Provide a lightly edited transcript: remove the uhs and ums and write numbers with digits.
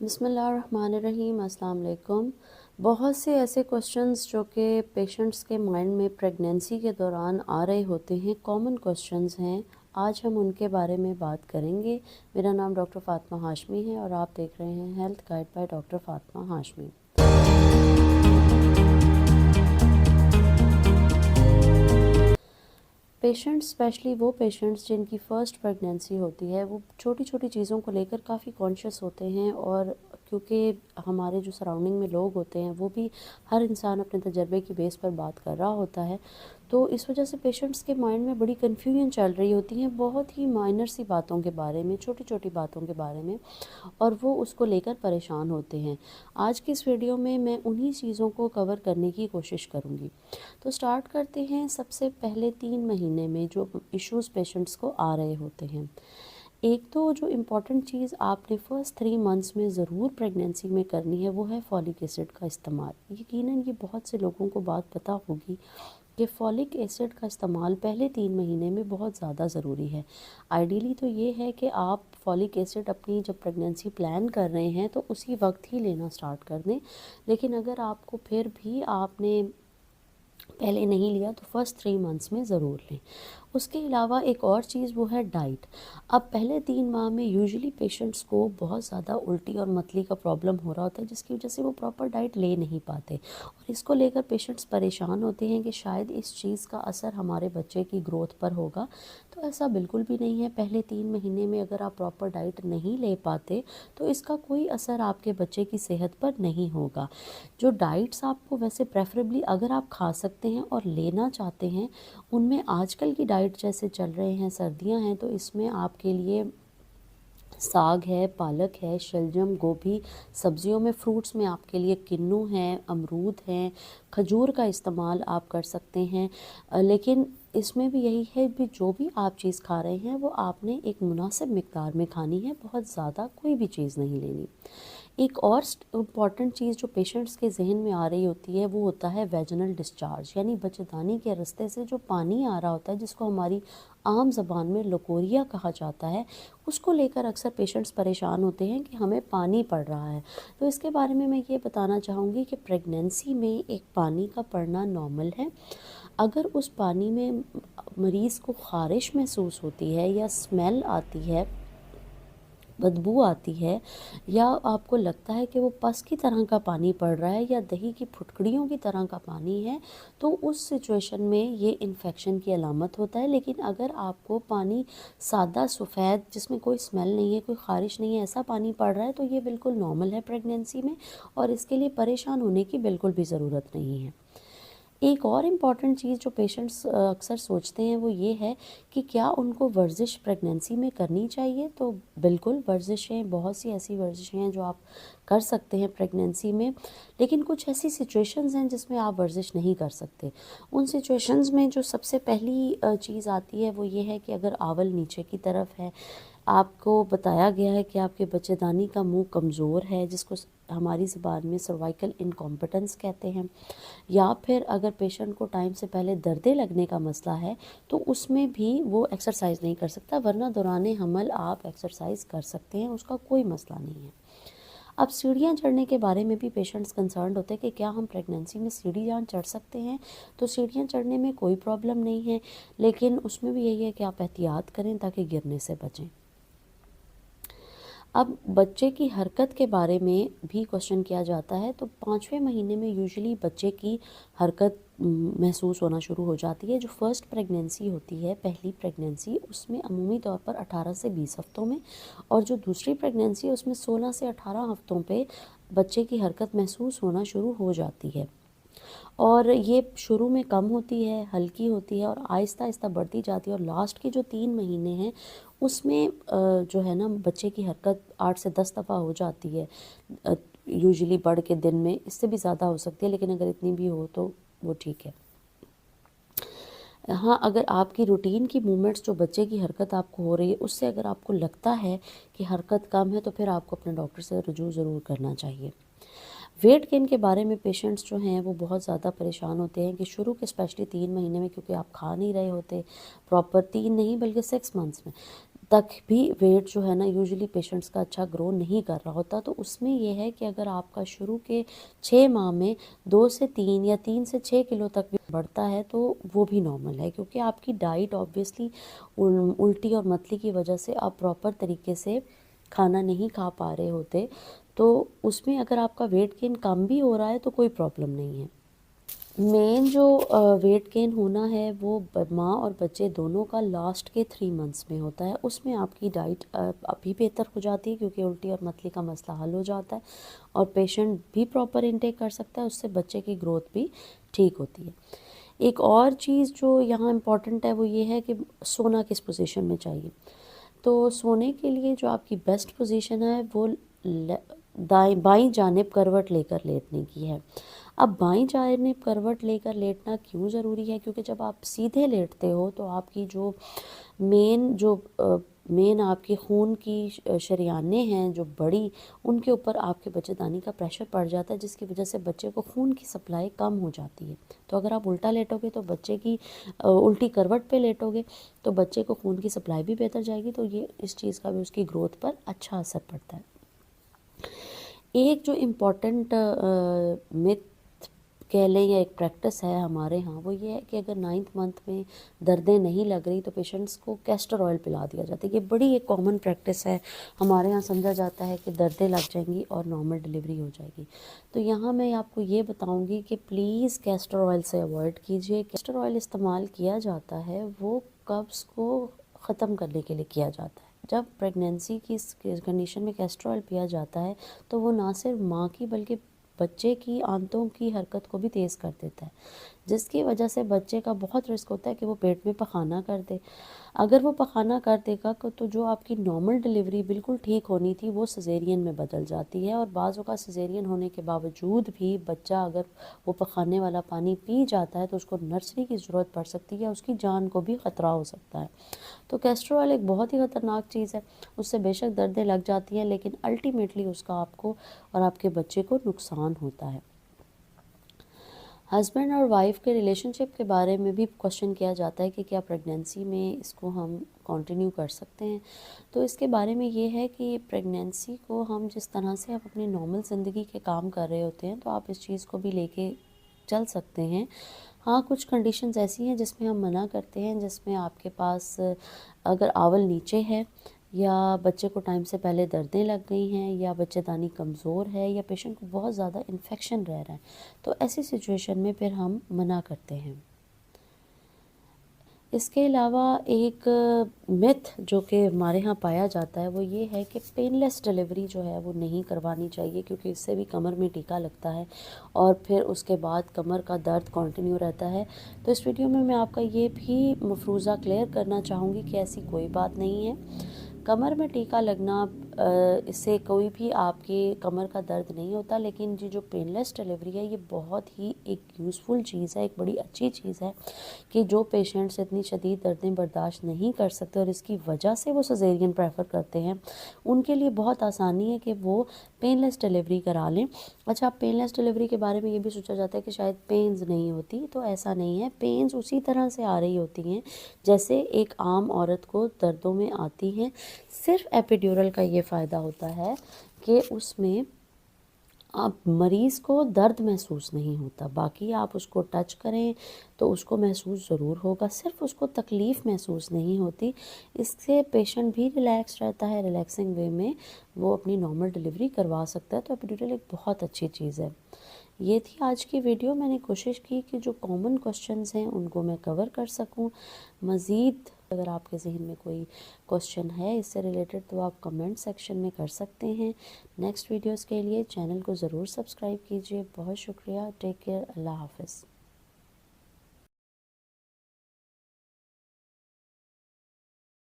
बिस्मिल्लाहिर्रहमानिर्रहीम। अस्सलाम वालेकुम। बहुत से ऐसे क्वेश्चंस जो कि पेशेंट्स के माइंड में प्रेगनेंसी के दौरान आ रहे होते हैं, कॉमन क्वेश्चंस हैं। आज हम उनके बारे में बात करेंगे। मेरा नाम डॉक्टर फ़ातिमा हाशमी है और आप देख रहे हैं health guide by doctor Fatima Hashmi. Patients, specially वो पेशेंट्स जिनकी फ़र्स्ट प्रेगनेंसी होती है, वो छोटी छोटी चीज़ों को लेकर काफ़ी कॉन्शियस होते हैं। और क्योंकि हमारे जो सराउंडिंग में लोग होते हैं वो भी, हर इंसान अपने तजर्बे की बेस पर बात कर रहा होता है, तो इस वजह से पेशेंट्स के माइंड में बड़ी कन्फ्यूजन चल रही होती है बहुत ही माइनर सी बातों के बारे में, छोटी छोटी बातों के बारे में, और वो उसको लेकर परेशान होते हैं। आज की इस वीडियो में मैं उन्हीं चीज़ों को कवर करने की कोशिश करूँगी। तो स्टार्ट करते हैं। सबसे पहले 3 महीने में जो इश्यूज़ पेशेंट्स को आ रहे होते हैं, एक तो जो इम्पॉर्टेंट चीज़ आपने फ़र्स्ट 3 मंथ्स में ज़रूर प्रेगनेंसी में करनी है वो है फॉलिक एसिड का इस्तेमाल। यकीनन ये बहुत से लोगों को बात पता होगी कि फॉलिक एसिड का इस्तेमाल पहले 3 महीने में बहुत ज़्यादा ज़रूरी है। आइडियली तो ये है कि आप फॉलिक एसिड अपनी जब प्रेगनेंसी प्लान कर रहे हैं तो उसी वक्त ही लेना स्टार्ट कर दें, लेकिन अगर आपको फिर भी आपने पहले नहीं लिया तो फर्स्ट 3 मंथ्स में ज़रूर लें। उसके अलावा एक और चीज़ वो है डाइट। अब पहले 3 माह में यूजुअली पेशेंट्स को बहुत ज़्यादा उल्टी और मतली का प्रॉब्लम हो रहा होता है, जिसकी वजह से वो प्रॉपर डाइट ले नहीं पाते, और इसको लेकर पेशेंट्स परेशान होते हैं कि शायद इस चीज़ का असर हमारे बच्चे की ग्रोथ पर होगा। तो ऐसा बिल्कुल भी नहीं है। पहले 3 महीने में अगर आप प्रॉपर डाइट नहीं ले पाते तो इसका कोई असर आपके बच्चे की सेहत पर नहीं होगा। जो डाइट्स आपको वैसे प्रेफरेबली अगर आप खा सकते हैं और लेना चाहते हैं, उनमें आजकल की डाइट जैसे चल रहे हैं, सर्दियां हैं, तो इसमें आपके लिए साग है, पालक है, शलजम, गोभी, सब्जियों में, फ्रूट्स में आपके लिए किन्नू है, अमरूद हैं, खजूर का इस्तेमाल आप कर सकते हैं। लेकिन इसमें भी यही है कि जो भी आप चीज़ खा रहे हैं वो आपने एक मुनासिब मिक़दार में खानी है, बहुत ज़्यादा कोई भी चीज़ नहीं लेनी। एक और इम्पॉर्टेंट चीज़ जो पेशेंट्स के जहन में आ रही होती है वो होता है वेजिनल डिस्चार्ज, यानी बच्चेदानी के रास्ते से जो पानी आ रहा होता है, जिसको हमारी आम ज़बान में लकोरिया कहा जाता है। उसको लेकर अक्सर पेशेंट्स परेशान होते हैं कि हमें पानी पड़ रहा है। तो इसके बारे में मैं ये बताना चाहूँगी कि प्रेगनेंसी में एक पानी का पड़ना नॉर्मल है। अगर उस पानी में मरीज़ को ख़ारिश महसूस होती है या स्मेल आती है, बदबू आती है, या आपको लगता है कि वो पस की तरह का पानी पड़ रहा है या दही की फुटकड़ियों की तरह का पानी है, तो उस सिचुएशन में ये इन्फेक्शन की अलामत होता है। लेकिन अगर आपको पानी सादा सफ़ेद, जिसमें कोई स्मेल नहीं है, कोई ख़ारिश नहीं है, ऐसा पानी पड़ रहा है, तो ये बिल्कुल नॉर्मल है प्रेगनेंसी में, और इसके लिए परेशान होने की बिल्कुल भी ज़रूरत नहीं है। एक और इम्पॉर्टेंट चीज़ जो पेशेंट्स अक्सर सोचते हैं वो ये है कि क्या उनको वर्जिश प्रेगनेंसी में करनी चाहिए। तो बिल्कुल, वर्जिशें, बहुत सी ऐसी वर्जिशें हैं जो आप कर सकते हैं प्रेगनेंसी में, लेकिन कुछ ऐसी सिचुएशंस हैं जिसमें आप वर्जिश नहीं कर सकते। उन सिचुएशंस में जो सबसे पहली चीज़ आती है वो ये है कि अगर आवल नीचे की तरफ है, आपको बताया गया है कि आपके बच्चेदानी का मुंह कमज़ोर है, जिसको हमारी ज़बान में सर्वाइकल इनकॉम्पिटेंस कहते हैं, या फिर अगर पेशेंट को टाइम से पहले दर्दे लगने का मसला है, तो उसमें भी वो एक्सरसाइज नहीं कर सकता, वरना दौरान हमल आप एक्सरसाइज कर सकते हैं, उसका कोई मसला नहीं है। अब सीढ़ियाँ चढ़ने के बारे में भी पेशेंट्स कंसर्न होते हैं कि क्या हम प्रेगनेंसी में सीढ़ियाँ चढ़ सकते हैं। तो सीढ़ियाँ चढ़ने में कोई प्रॉब्लम नहीं है, लेकिन उसमें भी यही है कि आप एहतियात करें ताकि गिरने से बचें। अब बच्चे की हरकत के बारे में भी क्वेश्चन किया जाता है। तो 5वें महीने में यूजुअली बच्चे की हरकत महसूस होना शुरू हो जाती है। जो फर्स्ट प्रेगनेंसी होती है, पहली प्रेगनेंसी, उसमें अमूमी तौर पर 18 से 20 हफ्तों में, और जो दूसरी प्रेगनेंसी है उसमें 16 से 18 हफ्तों पे बच्चे की हरकत महसूस होना शुरू हो जाती है। और ये शुरू में कम होती है, हल्की होती है, और आहिस्ता आहिस्ता बढ़ती जाती है, और लास्ट के जो 3 महीने हैं उसमें जो है ना, बच्चे की हरकत 8 से 10 दफ़ा हो जाती है यूजुअली, बढ़ के दिन में इससे भी ज़्यादा हो सकती है, लेकिन अगर इतनी भी हो तो वो ठीक है। हाँ, अगर आपकी रूटीन की मूवमेंट्स, जो बच्चे की हरकत आपको हो रही है, उससे अगर आपको लगता है कि हरकत कम है, तो फिर आपको अपने डॉक्टर से रुजू ज़रूर करना चाहिए। वेट गेन के बारे में पेशेंट्स जो हैं वो बहुत ज़्यादा परेशान होते हैं कि शुरू के स्पेशली 3 महीने में, क्योंकि आप खा नहीं रहे होते प्रॉपर, 3 नहीं बल्कि 6 मंथ्स में تک بھی ویٹ جو ہے نا یوزلی پیشنٹس کا اچھا گرو نہیں کر رہا ہوتا، تو اس میں یہ ہے کہ اگر آپ کا شروع کے 6 ماہ میں 2 سے 3 یا 3 سے 6 کلو تک بھی بڑھتا ہے تو وہ بھی نارمل ہے، کیونکہ آپ کی ڈائٹ آبویسلی الٹی اور متلی کی وجہ سے آپ پراپر طریقے سے کھانا نہیں کھا پا رہے ہوتے، تو اس میں اگر آپ کا ویٹ گین کم بھی ہو رہا ہے تو کوئی پرابلم نہیں ہے۔ مین جو ویٹ گین ہونا ہے وہ ماں اور بچے دونوں کا لاسٹ کے 3 منتھس میں ہوتا ہے، اس میں آپ کی ڈائٹ ابھی بہتر ہو جاتی ہے، کیونکہ الٹی اور متلی کا مسئلہ حل ہو جاتا ہے اور پیشنٹ بھی پراپر انٹیک کر سکتا ہے، اس سے بچے کی گروتھ بھی ٹھیک ہوتی ہے۔ ایک اور چیز جو یہاں امپورٹنٹ ہے وہ یہ ہے کہ سونا کس پوزیشن میں چاہیے۔ تو سونے کے لیے جو آپ کی بیسٹ پوزیشن ہے وہ بائیں جانب کروٹ لے کر لیٹنے کی ہے۔ اب بائیں جانب کروٹ لے کر لیٹنا کیوں ضروری ہے؟ کیونکہ جب آپ سیدھے لیٹتے ہو تو آپ کی جو مین آپ کی خون کی شریانیں ہیں جو بڑی، ان کے اوپر آپ کے بچے دانی کا پریشر پڑ جاتا ہے، جس کی وجہ سے بچے کو خون کی سپلائی کم ہو جاتی ہے۔ تو اگر آپ الٹا لیٹو گے تو بچے کی الٹی کروٹ پہ لیٹو گے تو بچے کو خون کی سپلائی بھی بہتر جائے گی، تو یہ اس چیز کا بھی اس کی گروتھ پر اچھا اثر پڑتا ہے۔ ایک جو امپورٹنٹ مت کہہ لیں یا ایک پریکٹس ہے ہمارے ہاں، وہ یہ ہے کہ اگر 9th منتھ میں دردیں نہیں لگ رہی تو پیشنٹس کو کیسٹر آئل پلا دیا جاتا ہے۔ یہ بڑی ایک کامن پریکٹس ہے ہمارے ہاں، سمجھا جاتا ہے کہ دردیں لگ جائیں گی اور نارمل ڈلیوری ہو جائے گی۔ تو یہاں میں آپ کو یہ بتاؤں گی کہ پلیز کیسٹر آئل سے اوائڈ کیجیے۔ کیسٹر آئل استعمال کیا جاتا ہے وہ قبض کو ختم کرنے کے لیے کیا جاتا ہے۔ جب پریگنینسی کی کنڈیشن میں کیسٹر آئل پیا جاتا ہے تو وہ نہ صرف ماں کی بلکہ بچے کی آنتوں کی حرکت کو بھی تیز کر دیتا ہے، جس کی وجہ سے بچے کا بہت رسک ہوتا ہے کہ وہ پیٹ میں پخانہ کر دے۔ اگر وہ پخانہ کر دے گا تو جو آپ کی نارمل ڈلیوری بالکل ٹھیک ہونی تھی وہ سیزیرین میں بدل جاتی ہے، اور بعض اوقات سیزیرین ہونے کے باوجود بھی بچہ اگر وہ پخانے والا پانی پی جاتا ہے تو اس کو نرسری کی ضرورت پڑ سکتی ہے، اس کی جان کو بھی خطرہ ہو سکتا ہے۔ تو کیسٹر آئل ایک بہت ہی خطرناک چیز ہے، اس سے بے شک دردیں لگ جاتی ہیں لیکن الٹیمیٹلی اس کا آپ کو اور آپ کے بچے کو نقصان ہوتا ہے۔ ہسبینڈ اور وائف کے ریلیشن شپ کے بارے میں بھی کوشچن کیا جاتا ہے کہ کیا پریگنینسی میں اس کو ہم کنٹینیو کر سکتے ہیں؟ تو اس کے بارے میں یہ ہے کہ پریگنینسی کو ہم جس طرح سے آپ اپنی نارمل زندگی کے کام کر رہے ہوتے ہیں تو آپ اس چیز کو بھی لے کے چل سکتے ہیں۔ ہاں، کچھ کنڈیشنز ایسی ہیں جس میں ہم منع کرتے ہیں، جس میں آپ کے پاس اگر آول نیچے ہے یا بچے کو ٹائم سے پہلے دردیں لگ گئی ہیں یا بچے دانی کمزور ہے یا پیشنٹ کو بہت زیادہ انفیکشن رہ رہا ہے، تو ایسی سچویشن میں پھر ہم منع کرتے ہیں۔ اس کے علاوہ ایک متھ جو کہ ہمارے ہاں پایا جاتا ہے وہ یہ ہے کہ پین لیس ڈلیوری جو ہے وہ نہیں کروانی چاہیے، کیونکہ اس سے بھی کمر میں ٹیکا لگتا ہے اور پھر اس کے بعد کمر کا درد کنٹینیو رہتا ہے۔ تو اس ویڈیو میں آپ کا یہ بھی مفروضہ کلیئر کرنا چاہوں گی کہ ایسی کوئی بات نہیں ہے۔ کمر میں ٹیکا لگنا اس سے کوئی بھی آپ کے کمر کا درد نہیں ہوتا، لیکن یہ جو پین لیس ڈلیوری ہے یہ بہت ہی ایک یوزفل چیز ہے، ایک بڑی اچھی چیز ہے کہ جو پیشنٹس اتنی شدید دردیں برداشت نہیں کر سکتے اور اس کی وجہ سے وہ سیزیرین پریفر کرتے ہیں، ان کے لیے بہت آسانی ہے کہ وہ پین لیس ڈلیوری کرا لیں۔ اچھا، پین لیس ڈلیوری کے بارے میں یہ بھی سوچا جاتا ہے کہ شاید پینز نہیں ہوتی، تو ایسا نہیں ہے۔ پینز اسی طرح سے آ رہی ہوتی ہیں جیسے ایک عام عورت کو دردوں میں آتی ہیں، صرف ایپیڈیورل کا یہ فائدہ ہوتا ہے کہ اس میں آپ مریض کو درد محسوس نہیں ہوتا، باقی آپ اس کو ٹچ کریں تو اس کو محسوس ضرور ہوگا، صرف اس کو تکلیف محسوس نہیں ہوتی۔ اس سے پیشنٹ بھی ریلیکس رہتا ہے، ریلیکسنگ وے میں وہ اپنی نارمل ڈلیوری کروا سکتا ہے۔ تو ایپیڈیورل ایک بہت اچھی چیز ہے۔ یہ تھی آج کی ویڈیو۔ میں نے کوشش کی کہ جو کامن کوسچنز ہیں ان کو میں کور کر سکوں۔ مزید اگر آپ کے ذہن میں کوئی کوسچن ہے اس سے ریلیٹڈ تو آپ کمنٹ سیکشن میں کر سکتے ہیں۔ نیکسٹ ویڈیوز کے لیے چینل کو ضرور سبسکرائب کیجیے۔ بہت شکریہ۔ Take care. اللہ حافظ۔